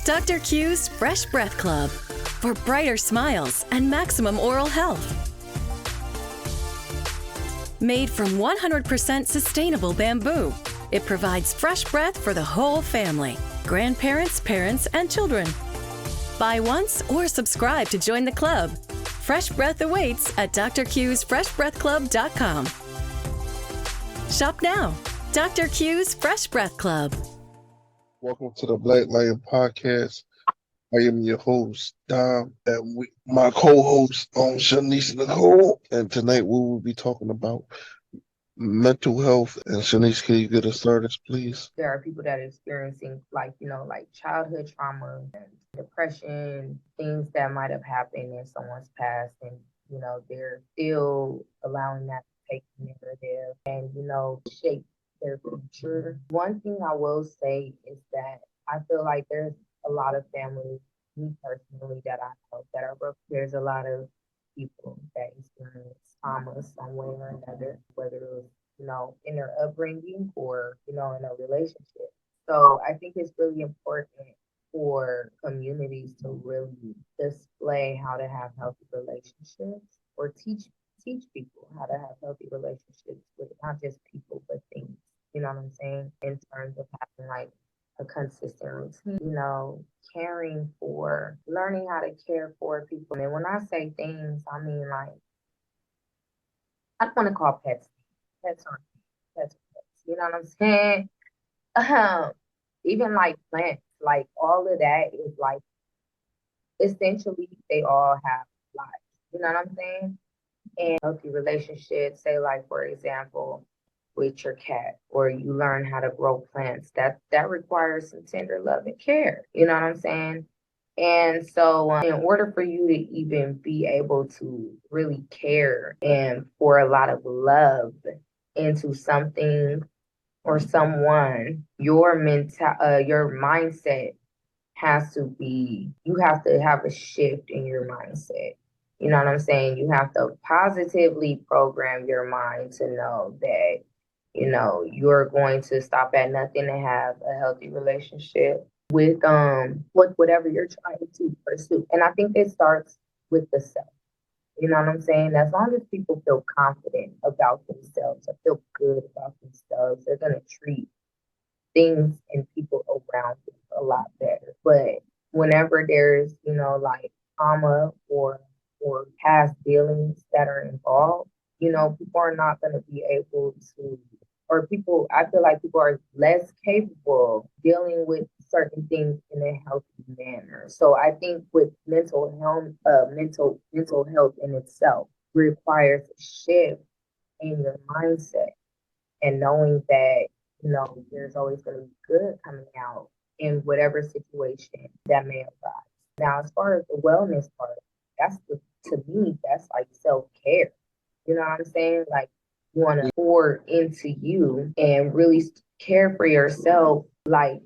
Dr. Q's Fresh Breath Club for brighter smiles and maximum oral health. Made from 100% sustainable bamboo, it provides fresh breath for the whole family, grandparents, parents, and children. Buy once or subscribe to join the club. Fresh breath awaits at drqsfreshbreathclub.com. Shop now. Dr. Q's Fresh Breath Club. Welcome to the Black Lion Podcast. I am your host, Dom, and my co-host, Shenise Nicole. And tonight we will be talking about mental health. And Shenise, can you get us started, please? There are people that are experiencing like childhood trauma and depression, things that might have happened in someone's past, and they're still allowing that to take the narrative and shape their future. One thing I will say is that I feel like there's a lot of families, me personally, that I know that are broken. There's a lot of people that experience trauma some way or another, whether it was, in their upbringing or, in a relationship. So I think it's really important for communities to really display how to have healthy relationships, or teach people how to have healthy relationships with not just people, but things. You know what I'm saying? In terms of having like a consistent routine, caring for, learning how to care for people. And when I say things, I mean like, I don't want to call pets pets. You know what I'm saying? Even like plants, like all of that is like, essentially they all have lives. You know what I'm saying? And healthy relationships, say like, for example, with your cat, or you learn how to grow plants, that requires some tender love and care. You know what I'm saying? And so in order for you to even be able to really care and pour a lot of love into something or someone, your mindset has to be, you have to have a shift in your mindset. You know what I'm saying? You have to positively program your mind to know that, you're going to stop at nothing to have a healthy relationship with whatever you're trying to pursue. And I think it starts with the self. You know what I'm saying? As long as people feel confident about themselves or feel good about themselves, they're going to treat things and people around them a lot better. But whenever there's, like trauma or past dealings that are involved, people are not going to be able to, I feel like people are less capable of dealing with certain things in a healthy manner. So I think with mental health in itself requires a shift in your mindset, and knowing that, there's always going to be good coming out in whatever situation that may arise. Now, as far as the wellness part, to me, that's like self-care. You know what I'm saying? Like, you want to pour into you and really care for yourself, like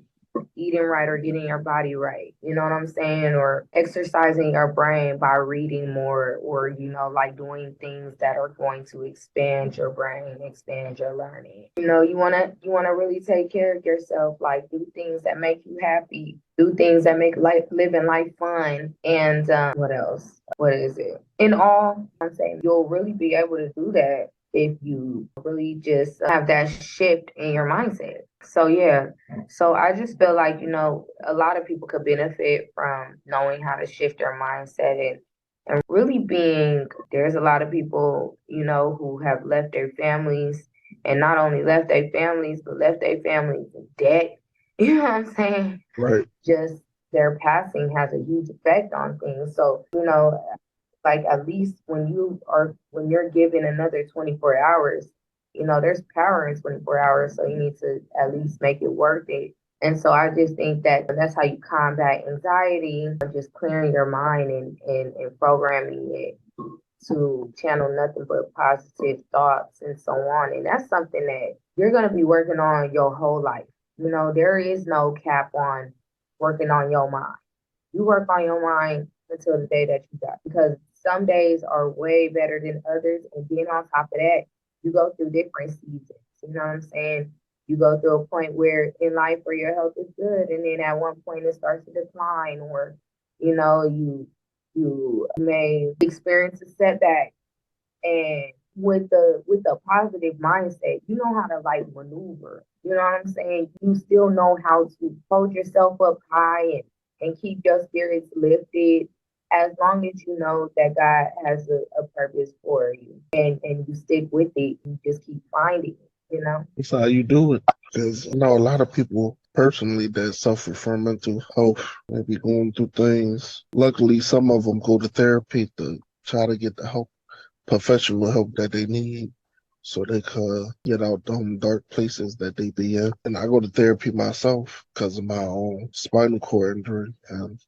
eating right or getting your body right. You know what I'm saying? Or exercising your brain by reading more, or, like doing things that are going to expand your brain, expand your learning. You want to really take care of yourself, like do things that make you happy, do things that make living life fun. And what else? What is it? In all, I'm saying you'll really be able to do that if you really just have that shift in your mindset. So yeah, so I just feel like, a lot of people could benefit from knowing how to shift their mindset, and really there's a lot of people, who have left their families, and not only left their families, but left their families in debt. You know what I'm saying? Right. Just their passing has a huge effect on things. So, like at least when you're given another 24 hours, there's power in 24 hours. So you need to at least make it worth it. And so I just think that that's how you combat anxiety, just clearing your mind and programming it to channel nothing but positive thoughts and so on. And that's something that you're going to be working on your whole life. There is no cap on working on your mind. You work on your mind until the day that you die, because some days are way better than others. And then on top of that, you go through different seasons. You know what I'm saying? You go through a point where in life where your health is good, and then at one point it starts to decline, or you may experience a setback. And with the positive mindset, you know how to like maneuver. You know what I'm saying? You still know how to hold yourself up high and keep your spirits lifted, as long as you know that God has a purpose for you, and you stick with it. You just keep finding it. That's how you do it. Because I know a lot of people personally that suffer from mental health, maybe going through things. Luckily, some of them go to therapy to try to get the help, professional help that they need so they could get out them dark places that they be in. And I go to therapy myself because of my own spinal cord injury and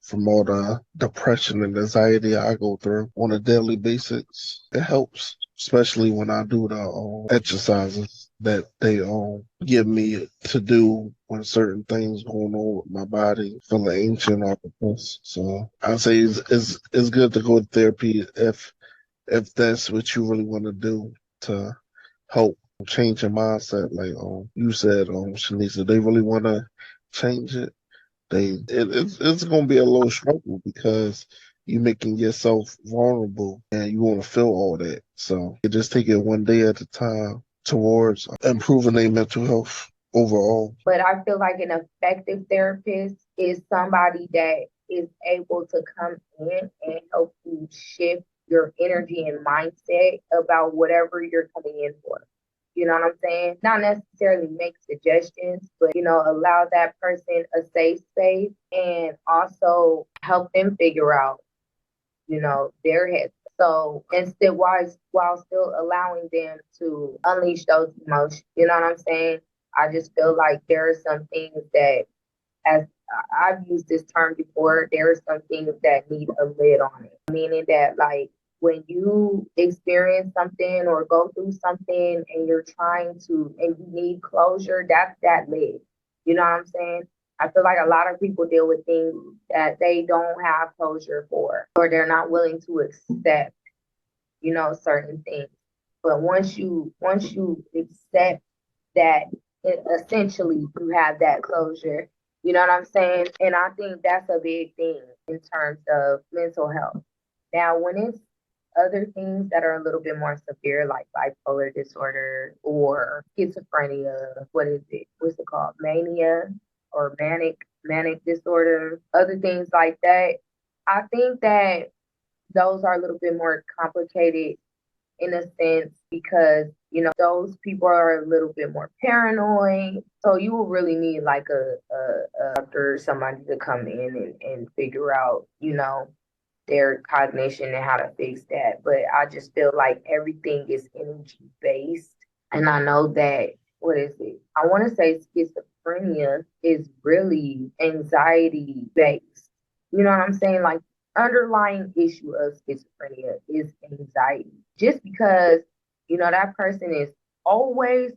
from all the depression and anxiety I go through on a daily basis. It helps, especially when I do the exercises that they give me to do when certain things going on with my body, feeling ancient or depressed. So I say it's good to go to therapy if that's what you really want to do to help change your mindset. Like you said, Shenise, if they really want to change it, it's going to be a little struggle because you're making yourself vulnerable and you want to feel all that. So you just take it one day at a time towards improving their mental health overall. But I feel like an effective therapist is somebody that is able to come in and help you shift your energy and mindset about whatever you're coming in for. You know what I'm saying? Not necessarily make suggestions, but allow that person a safe space and also help them figure out, their head. So instead, while still allowing them to unleash those emotions, you know what I'm saying? I just feel like there are some things that, as I've used this term before, there are some things that need a lid on it. Meaning that, like, when you experience something or go through something and you're trying to, and you need closure, that's that lid. You know what I'm saying? I feel like a lot of people deal with things that they don't have closure for, or they're not willing to accept, certain things. But once you accept that, essentially you have that closure. You know what I'm saying? And I think that's a big thing in terms of mental health. Now, when it's other things that are a little bit more severe, like bipolar disorder or schizophrenia, what is it? What's it called? Mania or manic disorder, other things like that. I think that those are a little bit more complicated in a sense because those people are a little bit more paranoid, so you will really need like a doctor, somebody to come in and figure out their cognition and how to fix that. But I just feel like everything is energy based, and I know that, what is it, I want to say schizophrenia is really anxiety based. You know what I'm saying? Like, underlying issue of schizophrenia is anxiety. Just because, that person is always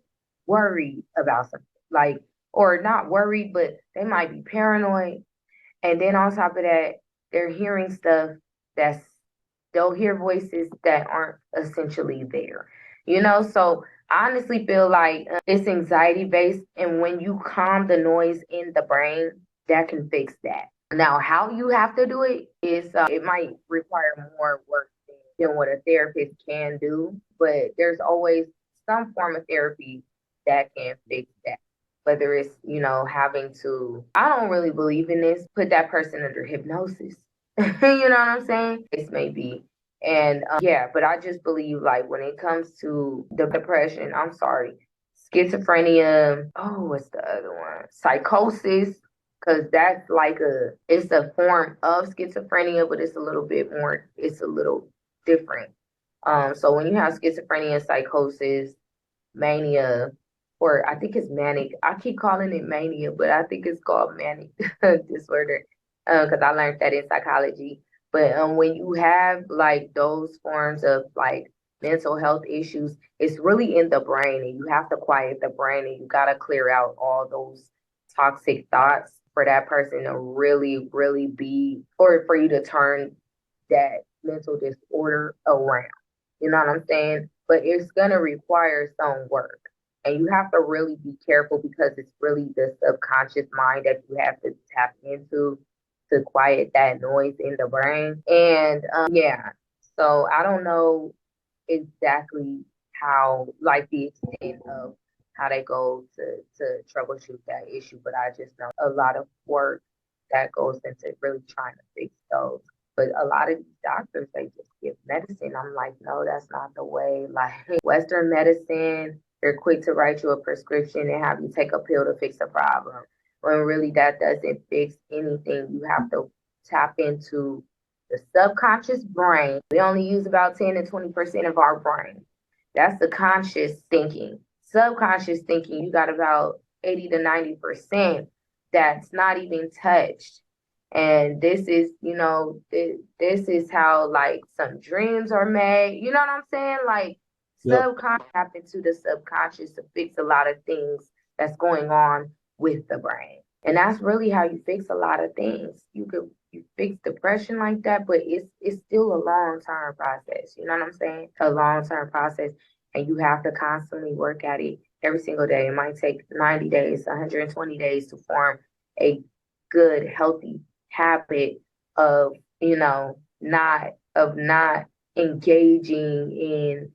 worried about something, like, or not worried, but they might be paranoid. And then on top of that, they're hearing stuff that's, they'll hear voices that aren't essentially there. So I honestly feel like it's anxiety based. And when you calm the noise in the brain, that can fix that. Now, how you have to do it is, it might require more work than what a therapist can do, but there's always some form of therapy that can fix that. Whether it's, having to, I don't really believe in this, put that person under hypnosis. You know what I'm saying? This may be. And yeah, but I just believe, like, when it comes to the depression, I'm sorry, schizophrenia, oh, what's the other one? Psychosis, because that's like it's a form of schizophrenia, but it's a little bit more, it's a little different. So when you have schizophrenia, psychosis, mania, or I think it's manic. I keep calling it mania, but I think it's called manic disorder because I learned that in psychology. But when you have like those forms of like mental health issues, it's really in the brain, and you have to quiet the brain, and you got to clear out all those toxic thoughts for that person to really, really be, or for you to turn that mental disorder around. You know what I'm saying? But it's going to require some work. And you have to really be careful because it's really the subconscious mind that you have to tap into to quiet that noise in the brain. And yeah, so I don't know exactly how, like the extent of how they go to troubleshoot that issue, but I just know a lot of work that goes into really trying to fix those. But a lot of these doctors, they just give medicine. I'm like, no, that's not the way. Like Western medicine, they're quick to write you a prescription and have you take a pill to fix a problem. When really that doesn't fix anything. You have to tap into the subconscious brain. We only use about 10 to 20% of our brain. That's the conscious thinking. Subconscious thinking, you got about 80 to 90% that's not even touched. And this is, this is how like some dreams are made. You know what I'm saying? Like Yep. subconscious happen to the subconscious to fix a lot of things that's going on with the brain. And that's really how you fix a lot of things. You fix depression like that, but it's still a long-term process. You know what I'm saying? A long-term process. And you have to constantly work at it every single day. It might take 90 days, 120 days to form a good, healthy habit of, not engaging in,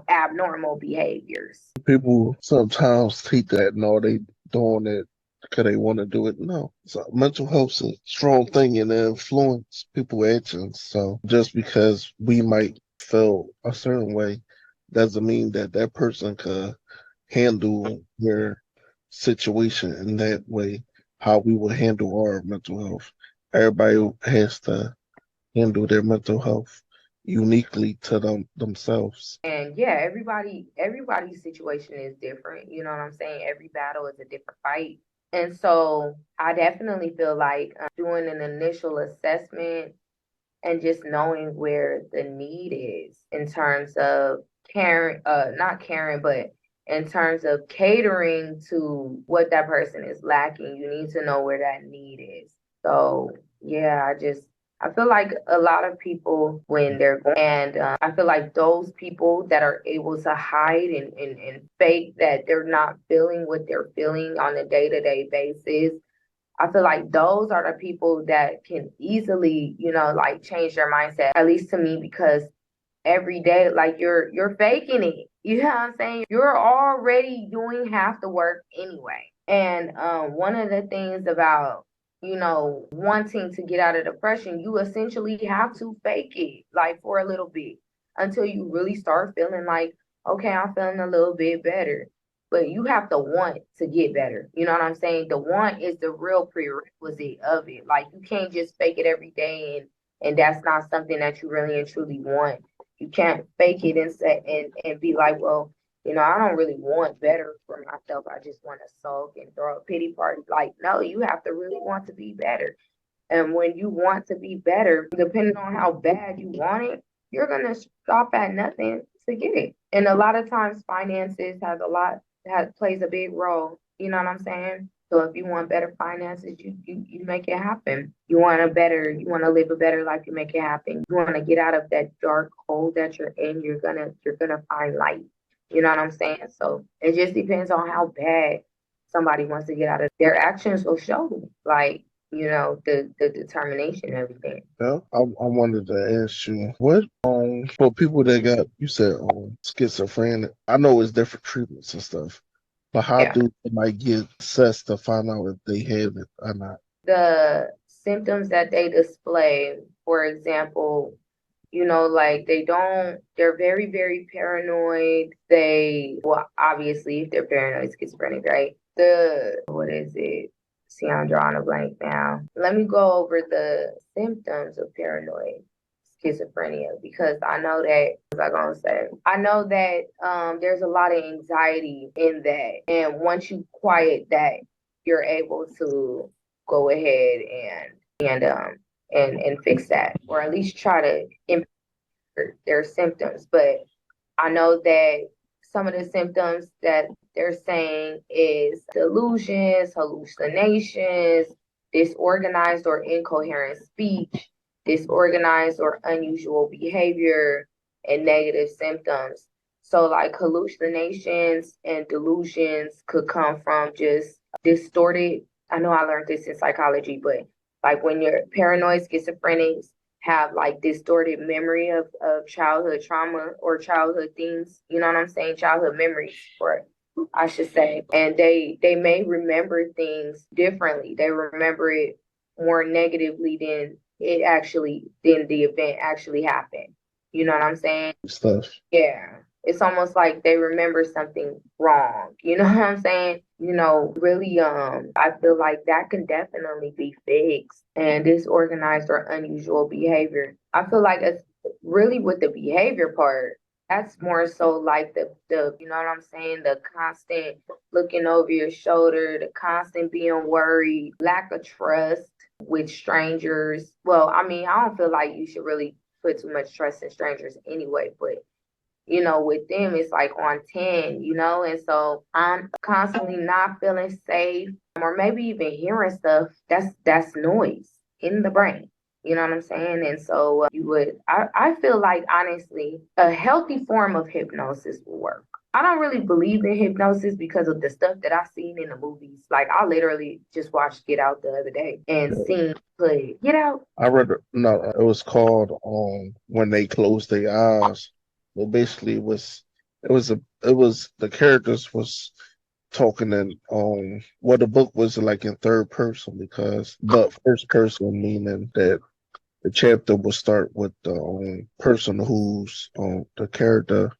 abnormal behaviors. People sometimes think that no, they doing it because they want to do it. No, so mental health's a strong thing and it influence people's actions. So just because we might feel a certain way doesn't mean that that person could handle their situation in that way, how we would handle our mental health. Everybody has to handle their mental health uniquely to themselves. And yeah, everybody's situation is different. You know what I'm saying? Every battle is a different fight. And so I definitely feel like doing an initial assessment and just knowing where the need is in terms of caring, not caring, but in terms of catering to what that person is lacking, you need to know where that need is. So yeah, I feel like a lot of people when they're going, and I feel like those people that are able to hide and fake that they're not feeling what they're feeling on a day-to-day basis, I feel like those are the people that can easily, like change their mindset, at least to me, because every day, like you're faking it. You know what I'm saying? You're already doing half the work anyway. And one of the things about, wanting to get out of depression, you essentially have to fake it like for a little bit until you really start feeling like, okay, I'm feeling a little bit better. But you have to want to get better. You know what I'm saying? The want is the real prerequisite of it. Like you can't just fake it every day and that's not something that you really and truly want. You can't fake it and say and be like, well, I don't really want better for myself. I just want to sulk and throw a pity party. Like, no, you have to really want to be better. And when you want to be better, depending on how bad you want it, you're gonna stop at nothing to get it. And a lot of times finances plays a big role. You know what I'm saying? So if you want better finances, you make it happen. You want to live a better life, you make it happen. You want to get out of that dark hole that you're in, you're gonna find light. You know what I'm saying? So it just depends on how bad somebody wants to get out of. Their actions will show, like, the determination and everything. Yeah, I wanted to ask you what for people that got you said schizophrenic. I know it's different treatments and stuff, but how Yeah. do they might get assessed to find out if they have it or not? The symptoms that they display, for example, like they're very, very paranoid. Well, obviously, if they're paranoid, schizophrenic, right? What is it? See, I'm drawing a blank now. Let me go over the symptoms of paranoid schizophrenia because I know that, what was I gonna say? I know that there's a lot of anxiety in that. And once you quiet that, you're able to go ahead and fix that, or at least try to improve their symptoms. But I know that some of the symptoms that they're saying is delusions, hallucinations, disorganized or incoherent speech, disorganized or unusual behavior, and negative symptoms. So like hallucinations and delusions could come from just distorted. I know I learned this in psychology, but like when you're paranoid schizophrenics have like distorted memory of childhood trauma or childhood things, you know what I'm saying? Childhood memories, or I should say. And they may remember things differently. They remember it more negatively than the event actually happened. You know what I'm saying? Stuff. Yeah. It's almost like they remember something wrong. You know what I'm saying? Really, I feel like that can definitely be fixed. And disorganized or unusual behavior. I feel like it's really with the behavior part. That's more so like the you know what I'm saying? The constant looking over your shoulder, the constant being worried, lack of trust with strangers. Well, I mean, I don't feel like you should really put too much trust in strangers anyway, but with them, it's like on 10, and so I'm constantly not feeling safe or maybe even hearing stuff. That's noise in the brain. You know what I'm saying? And so I feel like honestly, a healthy form of hypnosis will work. I don't really believe in hypnosis because of the stuff that I've seen in the movies. Like I literally just watched Get Out the other day and seen play Get Out. I read no, it was called When They Close Their Eyes. Well, basically, it was the characters was talking in well, the book was like in third person but first person meaning that the chapter will start with the person who's the character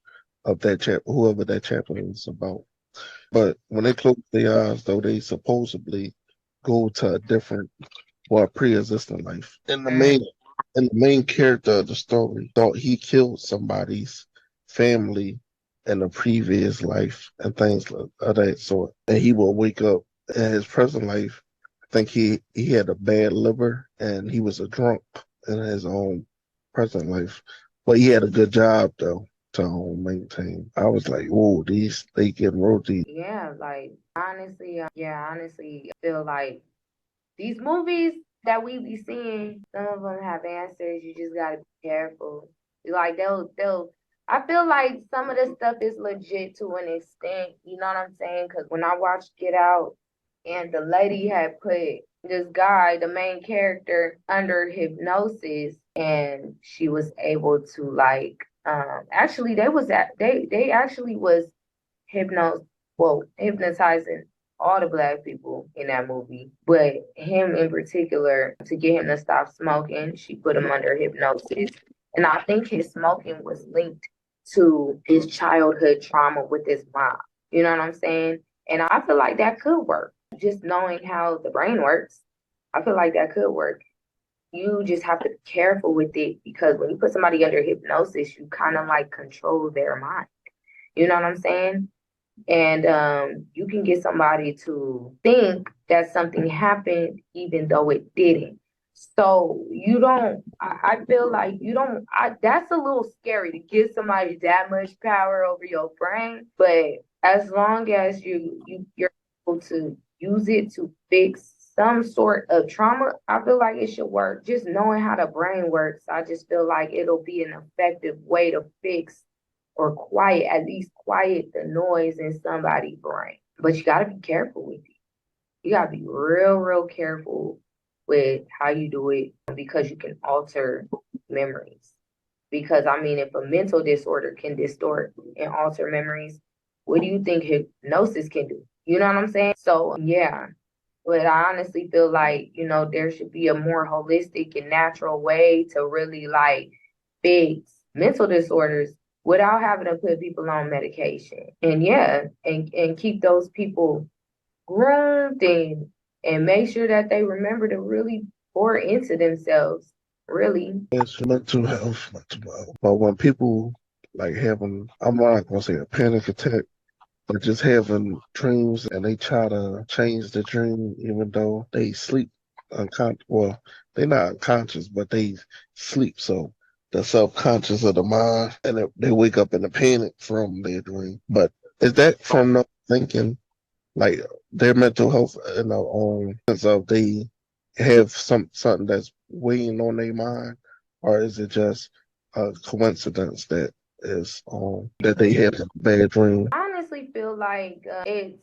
of that chapter, whoever that chapter is about. But when they close their eyes, though, they supposedly go to a different or a pre-existing life. And the main character of the story thought he killed somebody's family in a previous life and things of that sort. And he will wake up in his present life. I think he had a bad liver and he was a drunk in his own present life. But he had a good job though to maintain. I was like, whoa, they get real deep. Yeah, like honestly, I feel like these movies that we be seeing, some of them have answers. You just gotta be careful. Like they'll. I feel like some of the stuff is legit to an extent. You know what I'm saying? Because when I watched Get Out, and the lady had put this guy, the main character, under hypnosis, and she was able to like. Actually, they actually was hypnotizing all the black people in that movie, but him in particular, to get him to stop smoking, she put him under hypnosis. And I think his smoking was linked to his childhood trauma with his mom. You know what I'm saying? And I feel like that could work. Just knowing how the brain works, I feel like that could work. You just have to be careful with it because when you put somebody under hypnosis, you kind of like control their mind. You know what I'm saying? And you can get somebody to think that something happened even though it didn't. So you don't, I feel like you don't, that's a little scary to give somebody that much power over your brain. But as long as you're able to use it to fix some sort of trauma, I feel like it should work. Just knowing how the brain works, I just feel like it'll be an effective way to fix or at least quiet the noise in somebody's brain. But you got to be careful with it. You got to be real, real careful with how you do it because you can alter memories. Because, I mean, if a mental disorder can distort and alter memories, what do you think hypnosis can do? You know what I'm saying? So, yeah. But I honestly feel like, there should be a more holistic and natural way to really like fix mental disorders without having to put people on medication. And yeah, and keep those people groomed and make sure that they remember to really pour into themselves. Really. It's mental health. But when people like having, I'm not gonna say a panic attack, but just having dreams and they try to change the dream even though they sleep unconscious. Well, they're not unconscious, but they sleep. So the subconscious of the mind, and they wake up in a panic from their dream. But is that from not thinking like their mental health in the sense of they have something that's weighing on their mind, or is it just a coincidence that as that they have a bad dream? I honestly feel like it's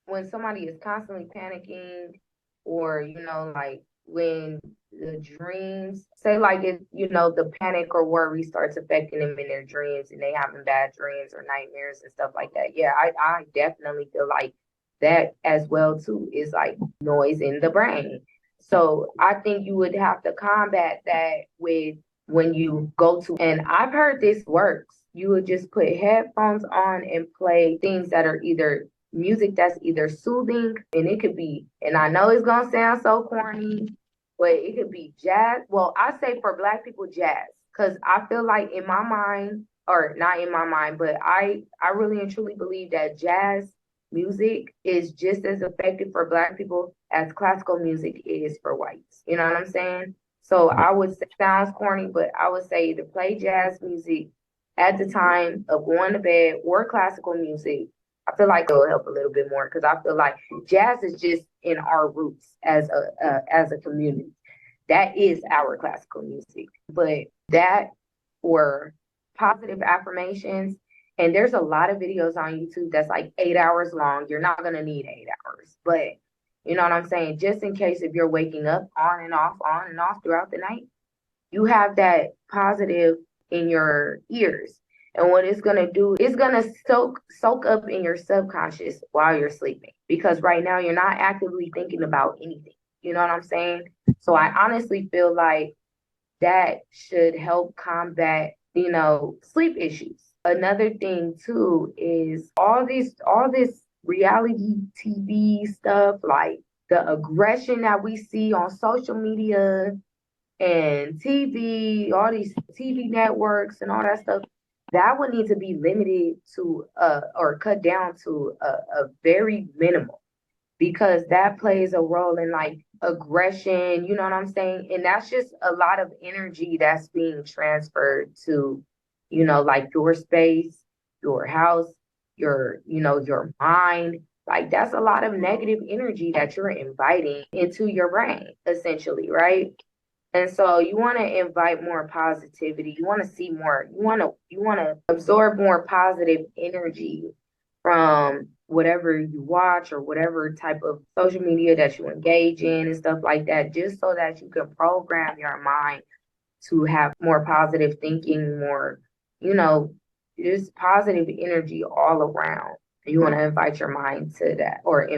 when somebody is constantly panicking, or like when the dreams, say like if the panic or worry starts affecting them in their dreams and they having bad dreams or nightmares and stuff like that. Yeah, I definitely feel like that as well too is like noise in the brain. So I think you would have to combat that with when you go to, and I've heard this works. You would just put headphones on and play things that are either music that's either soothing, and it could be, and I know it's gonna sound so corny, but it could be jazz. Well, I say for Black people, jazz, because I feel like in my mind, or not in my mind, but I really and truly believe that jazz music is just as effective for Black people as classical music is for whites. You know what I'm saying? So I would say, sounds corny, but I would say to play jazz music at the time of going to bed, or classical music. I feel like it'll help a little bit more, because I feel like jazz is just in our roots as a community. That is our classical music. But that, or positive affirmations, and there's a lot of videos on YouTube that's like 8 hours long. You're not gonna need 8 hours, but you know what I'm saying? Just in case if you're waking up on and off throughout the night, you have that positive in your ears. And what it's gonna do, it's gonna soak up in your subconscious while you're sleeping. Because right now you're not actively thinking about anything. You know what I'm saying? So I honestly feel like that should help combat, sleep issues. Another thing too is all this reality TV stuff, like the aggression that we see on social media and TV, all these TV networks and all that stuff, that would need to be limited to or cut down to a very minimal, because that plays a role in like aggression, you know what I'm saying? And that's just a lot of energy that's being transferred to, like your space, your house, your mind. Like that's a lot of negative energy that you're inviting into your brain, essentially, right? And so you want to invite more positivity. You want to see more. You want to absorb more positive energy from whatever you watch or whatever type of social media that you engage in and stuff like that, just so that you can program your mind to have more positive thinking, more, just positive energy all around. You want to invite your mind to that, or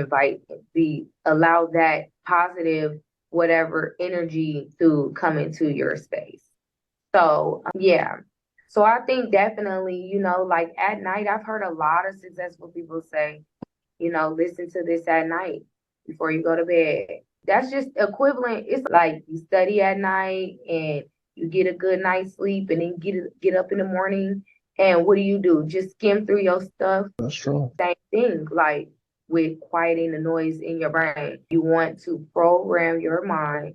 allow that positive whatever energy to come into your space. So, yeah. So I think definitely, like at night, I've heard a lot of successful people say, listen to this at night before you go to bed. That's just equivalent. It's like you study at night and you get a good night's sleep, and then get up in the morning. And what do? Just skim through your stuff. That's true. Same thing, like with quieting the noise in your brain. You want to program your mind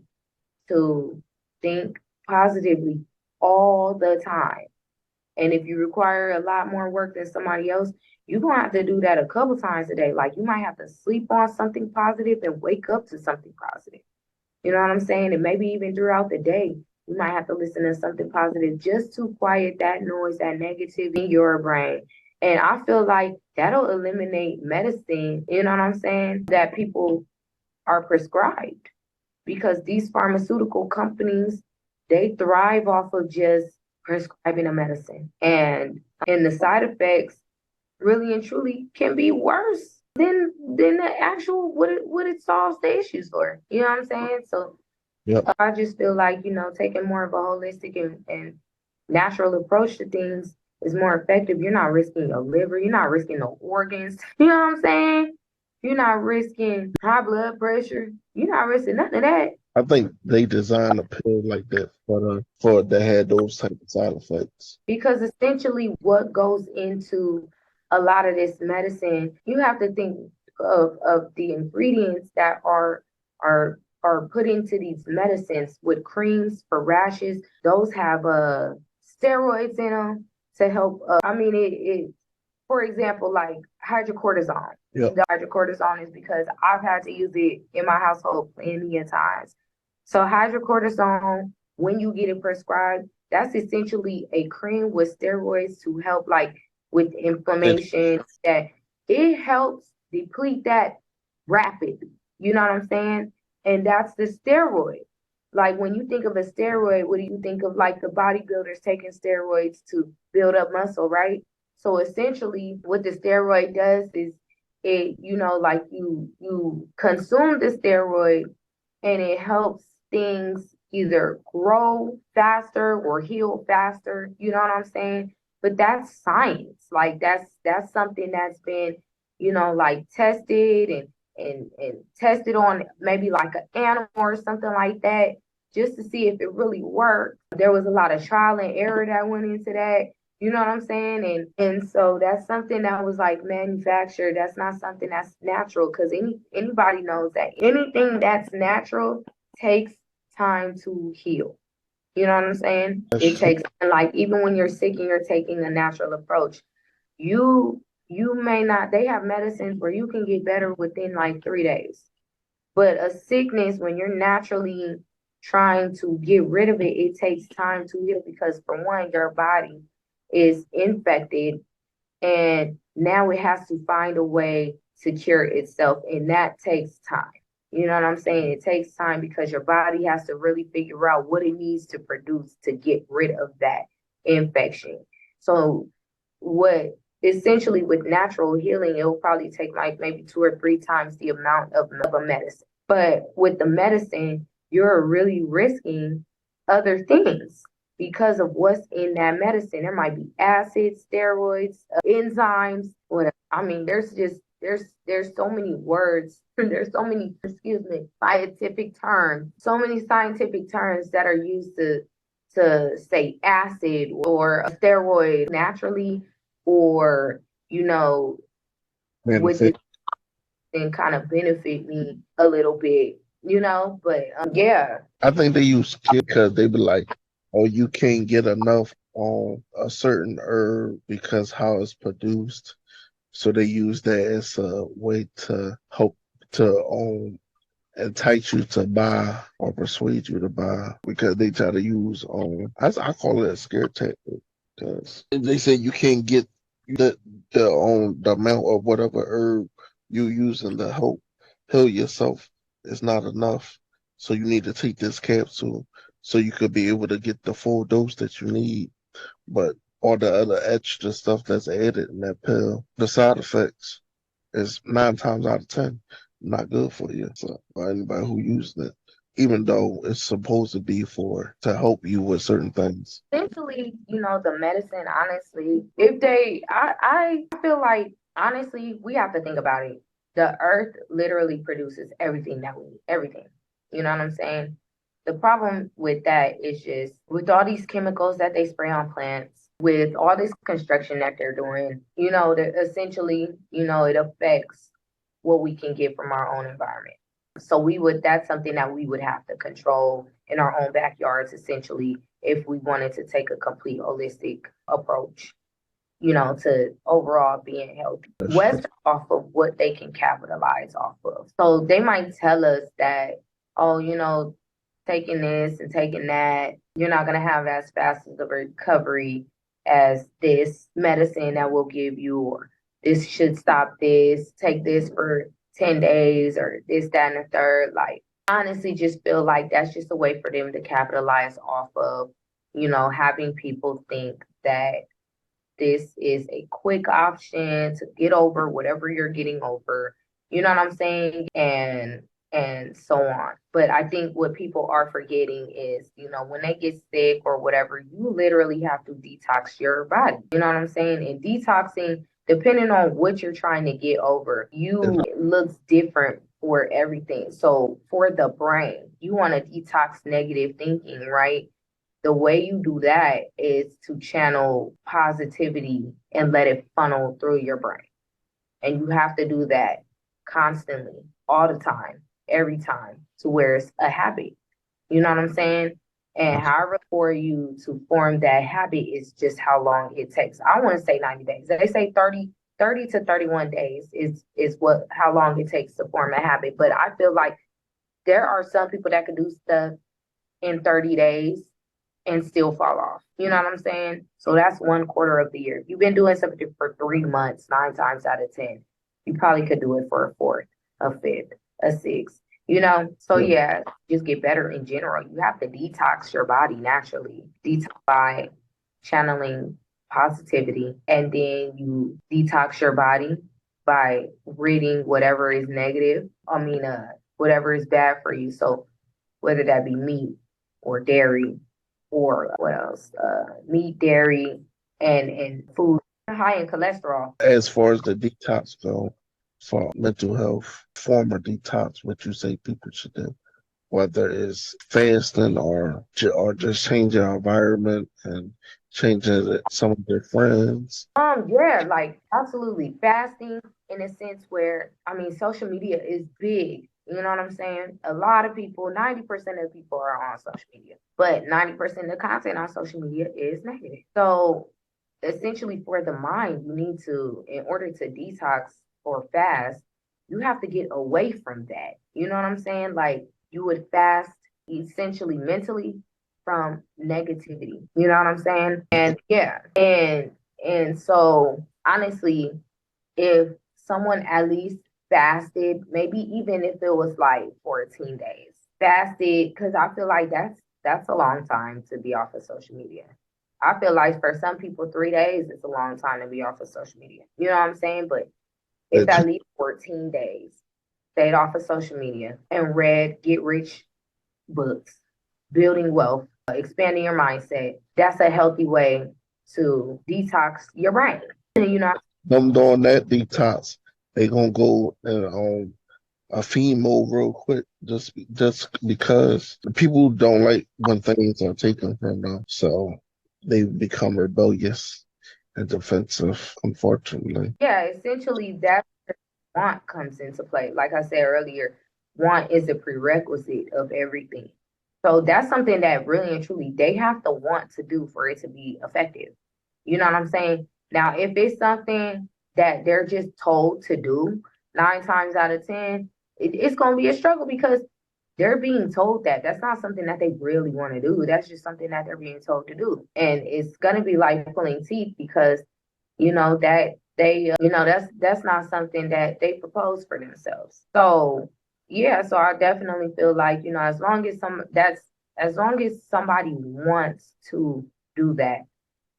to think positively all the time. And if you require a lot more work than somebody else, you're going to have to do that a couple times a day. Like you might have to sleep on something positive and wake up to something positive. You know what I'm saying? And maybe even throughout the day, you might have to listen to something positive just to quiet that noise, that negative in your brain. And I feel like that'll eliminate medicine, you know what I'm saying, that people are prescribed. Because these pharmaceutical companies, they thrive off of just prescribing a medicine. And the side effects really and truly can be worse than the actual what it solves the issues for. You know what I'm saying? So Yep. I just feel like, taking more of a holistic and natural approach to things is more effective. You're not risking your liver, you're not risking no organs. You know what I'm saying? You're not risking high blood pressure. You're not risking none of that. I think they designed a pill like that for that had those type of side effects. Because essentially what goes into a lot of this medicine, you have to think of the ingredients that are put into these medicines. With creams for rashes, those have steroids in them to help. It for example, like hydrocortisone. Yep. The hydrocortisone is because I've had to use it in my household plenty of times. So hydrocortisone, when you get it prescribed, That's essentially a cream with steroids to help like with And inflammation, that it helps deplete that rapidly. You know what I'm saying? And that's the steroid. Like when you think of a steroid, what do you think of? Like the bodybuilders taking steroids to build up muscle, right? So essentially what the steroid does is it, like you consume the steroid and it helps things either grow faster or heal faster. You know what I'm saying? But that's science. Like that's something that's been, like tested and tested on maybe like an animal or something like that, just to see if it really worked. There was a lot of trial and error that went into that. You know what I'm saying? And so that's something that was like manufactured. That's not something that's natural, because anybody knows that anything that's natural takes time to heal. You know what I'm saying? that's It true. takes, like, even when you're sick and you're taking a natural approach, you may not, they have medicines where you can get better within like 3 days. But a sickness, when you're naturally trying to get rid of it, it takes time to heal, because for one, your body is infected and now it has to find a way to cure itself, and that takes time. You know what I'm saying? It takes time because your body has to really figure out what it needs to produce to get rid of that infection. So what essentially with natural healing, it will probably take like maybe 2 or 3 times the amount of a medicine. But with the medicine, you're really risking other things because of what's in that medicine. There might be acids, steroids, enzymes, whatever. I mean, there's so many words, there's so many, scientific terms, so many scientific terms that are used to say acid or a steroid naturally, or with this Benefit. and kind of benefit me a little bit, but yeah. I think they use because they be like, oh, you can't get enough on a certain herb because how it's produced. So they use that as a way to hope to entice you to buy or persuade you to buy, because they try to use I call it a scare tactic, because they say you can't get the the amount of whatever herb you using to help heal yourself is not enough. So you need to take this capsule so you could be able to get the full dose that you need. But all the other extra stuff that's added in that pill, the side effects is 9 times out of 10 not good for you. So for anybody who uses it, even though it's supposed to be for to help you with certain things. Essentially, the medicine, honestly, if I feel like, honestly, we have to think about it. The earth literally produces everything that we need, everything. You know what I'm saying? The problem with that is just with all these chemicals that they spray on plants, with all this construction that they're doing, that essentially, it affects what we can get from our own environment. So that's something that we would have to control in our own backyards, essentially, if we wanted to take a complete holistic approach, to overall being healthy. That's true. West off of what they can capitalize off of. So they might tell us that, oh, taking this and taking that, you're not going to have as fast as the recovery as this medicine that will give you, or this should stop this, take this for 10 days, or this, that, and the third. Like, honestly, just feel like that's just a way for them to capitalize off of, having people think that this is a quick option to get over whatever you're getting over. You know what I'm saying? And so on. But I think what people are forgetting is, when they get sick or whatever, you literally have to detox your body. You know what I'm saying? And detoxing, depending on what you're trying to get over, it looks different for everything. So for the brain, you want to detox negative thinking, right? The way you do that is to channel positivity and let it funnel through your brain. And you have to do that constantly, all the time, every time, to where it's a habit. You know what I'm saying? And however for you to form that habit is just how long it takes. I want to say 90 days. They say 30 to 31 days is how long it takes to form a habit. But I feel like there are some people that can do stuff in 30 days. and still fall off. You know what I'm saying? So that's 1/4 of the year. If you've been doing something for 3 months, 9 times out of 10, you probably could do it for a fourth, a fifth, a sixth. You know, so yeah, just get better in general. You have to detox your body naturally. Detox by channeling positivity, and then you detox your body by ridding whatever is negative. Whatever is bad for you. So whether that be meat or dairy or what else? Meat, dairy, and food high in cholesterol. As far as the detox go for mental health, former detox, what you say people should do, whether it's fasting or just changing our environment and changing some of their friends. Yeah, like absolutely fasting in a sense where social media is big. You know what I'm saying? A lot of people, 90% of people are on social media, but 90% of the content on social media is negative. So essentially for the mind, you need to, in order to detox or fast, you have to get away from that. You know what I'm saying? Like you would fast essentially mentally from negativity. You know what I'm saying? And yeah, and so honestly, if someone at least fasted, maybe even if it was like 14 days, fasted, because I feel like that's a long time to be off of social media. I feel like for some people, 3 days is a long time to be off of social media. You know what I'm saying? But it's That at least 14 days stayed off of social media and read get rich books, building wealth, expanding your mindset. That's a healthy way to detox your brain. You know, them doing that detox, they gonna go in a fiend mode real quick, just because the people don't like when things are taken from them, so they become rebellious and defensive, unfortunately. yeah, essentially that's where want comes into play. Like I said earlier, want is a prerequisite of everything. So that's something that really and truly they have to want to do for it to be effective. You know what I'm saying? Now, if it's something that they're just told to do 9 times out of 10, it's going to be a struggle because they're being told that. That's not something that they really want to do. That's just something that they're being told to do. And it's going to be like pulling teeth because that they that's not something that they propose for themselves. So yeah, so I definitely feel like as long as somebody wants to do that,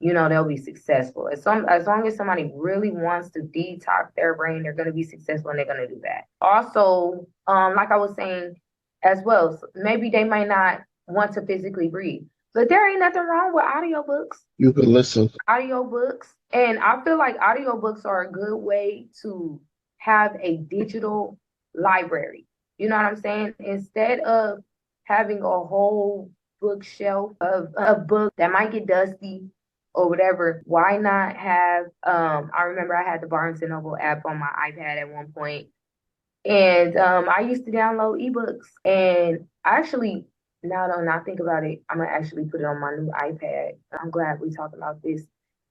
they'll be successful. As long as somebody really wants to detox their brain, they're going to be successful and they're going to do that. Also, like I was saying as well, so maybe they might not want to physically read, but there ain't nothing wrong with audiobooks. You can listen. Audiobooks, and I feel like audiobooks are a good way to have a digital library. You know what I'm saying? Instead of having a whole bookshelf of books that might get dusty or whatever, why not have I remember I had the Barnes and Noble app on my iPad at one point, and I used to download ebooks. And actually, now that I think about it, I'm gonna actually put it on my new iPad. I'm glad we talked about this.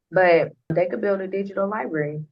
But they could build a digital library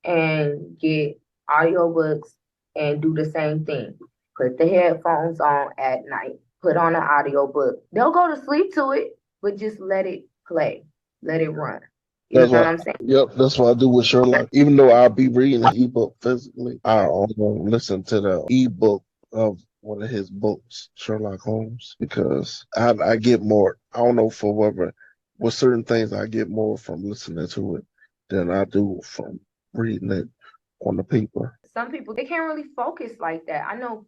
and get audiobooks and do the same thing. Put the headphones on at night, put on an audiobook. They'll go to sleep to it, but just let it play, let it run. You know That's what what. I'm saying? Yep, that's what I do with Sherlock. Even though I'll be reading the ebook physically, I also listen to the ebook of one of his books, Sherlock Holmes, because I get more. I don't know for whatever, with certain things I get more from listening to it than I do from reading it on the paper. Some people they can't really focus like that. I know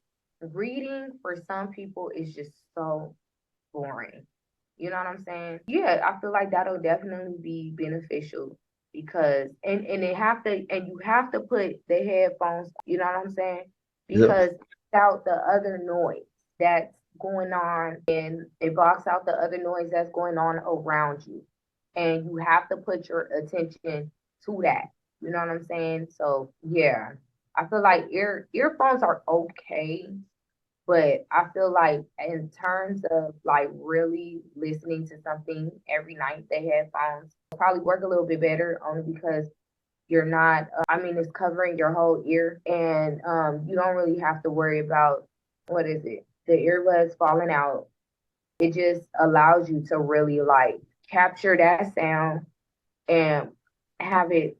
reading for some people is just so boring. You know what I'm saying? Yeah, I feel like that'll definitely be beneficial because and you have to put the headphones, you know what I'm saying? Yep, Because without the other noise that's going on, and it blocks out the other noise that's going on around you. And you have to put your attention to that. You know what I'm saying? So yeah. I feel like earphones are okay, but I feel like in terms of like really listening to something every night, the headphones probably work a little bit better only because you're not, it's covering your whole ear, and you don't really have to worry about, what is it, the earbuds falling out it just allows you to really like capture that sound and have it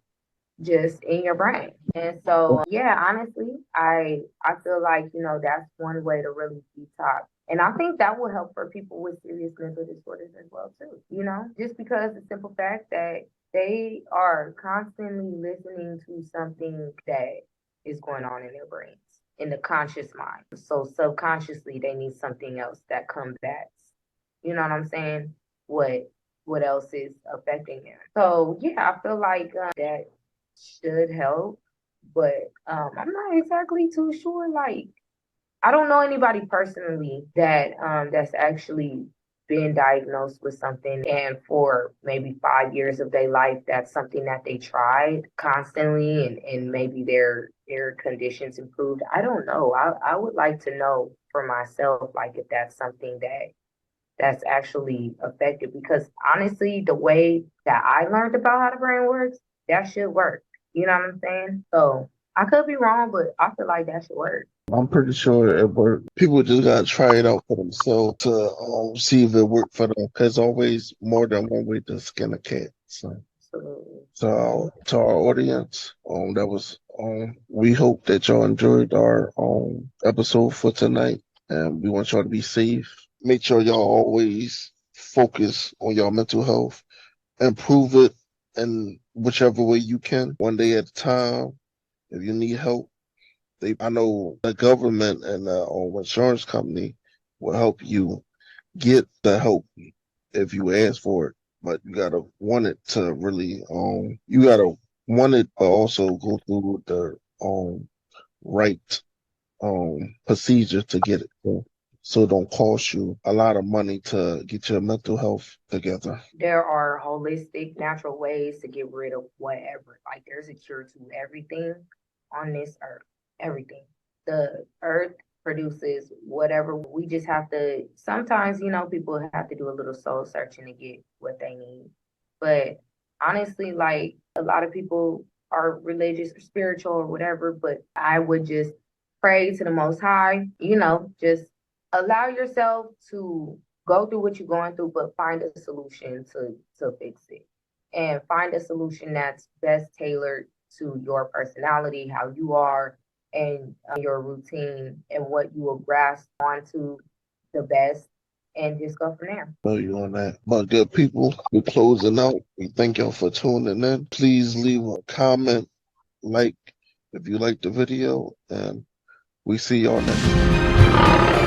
just in your brain. And so, yeah, honestly, I feel like, that's one way to really detox. And I think that will help for people with serious mental disorders as well too. Just because the simple fact that they are constantly listening to something that is going on in their brains, in the conscious mind. So subconsciously they need something else that combats, you know what I'm saying? What else is affecting them. So yeah, I feel like that should help, but I'm not exactly too sure. Like, I don't know anybody personally that's actually been diagnosed with something, and for maybe 5 years of their life, that's something that they tried constantly, and maybe their conditions improved. I don't know. I would like to know for myself, like, if that's something that's actually effective, because honestly, the way that I learned about how the brain works, that should work. You know what I'm saying? So I could be wrong, but I feel like that should work. I'm pretty sure it worked. People just gotta try it out for themselves to see if it worked for them. There's always more than one way to skin a cat. So, Absolutely. so to our audience, that was we hope that y'all enjoyed our episode for tonight, and we want y'all to be safe. Make sure y'all always focus on your mental health, improve it in whichever way you can, one day at a time. If you need help, I know the government and the insurance company will help you get the help if you ask for it. But you gotta want it to really, you gotta want it, but also go through the right procedure to get it. So it don't cost you a lot of money to get your mental health together. There are holistic, natural ways to get rid of whatever. Like, there's a cure to everything on this earth. Everything. The earth produces whatever. We just have to, sometimes, people have to do a little soul searching to get what they need. But honestly, like, a lot of people are religious or spiritual or whatever, but I would just pray to the Most High, just allow yourself to go through what you're going through, but find a solution to fix it, and find a solution that's best tailored to your personality, how you are, and your routine, and what you will grasp onto the best, and just go from there. Know you on that. But good people, we're closing out. We thank y'all for tuning in. Please leave a comment, like if you like the video, and we see y'all next time.